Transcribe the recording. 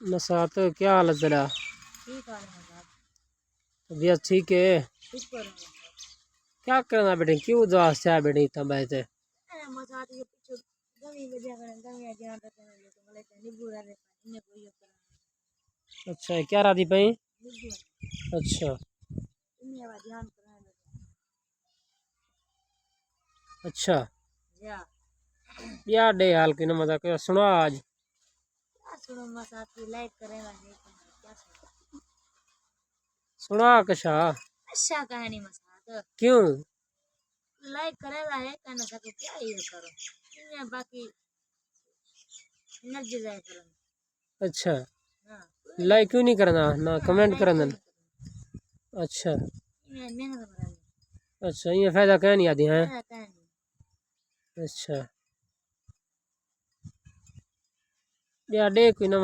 मसात क्या हाल है तेरा? ठीक है मजाक। तबीयत ठीक है? शुक्र है मजाक। क्या करना बेटे, क्यों उदास है बेटे इतना बैठे? मजाक के पीछे गमी बजा कर गमी जान रहते हैं तो बोले नहीं बुरा रहता इन्हें कोई करना। अच्छा क्या राधी भाई? निबुआ अच्छा इन्हें आवाज ध्यान करना अच्छा जा। यार डे हाल की ना मजाक सुनो आज। क्या सुनो मजाक की लाइक करेगा नहीं क्या सुनो। सुना कशा? अच्छा कहानी मजाक क्यों? लाइक करेगा है कहना सको क्या ये करो इन्हें बाकी एनर्जी जाए करो। अच्छा हाँ लाइक क्यों नहीं करना ना कमेंट लाइक करना? क्यों नहीं करना अच्छा इन्हें मेहनत करेंगे अच्छा ये फायदा क्या नहीं आती है? फायदा क्या नहीं। अच्छा यार डे कोई ना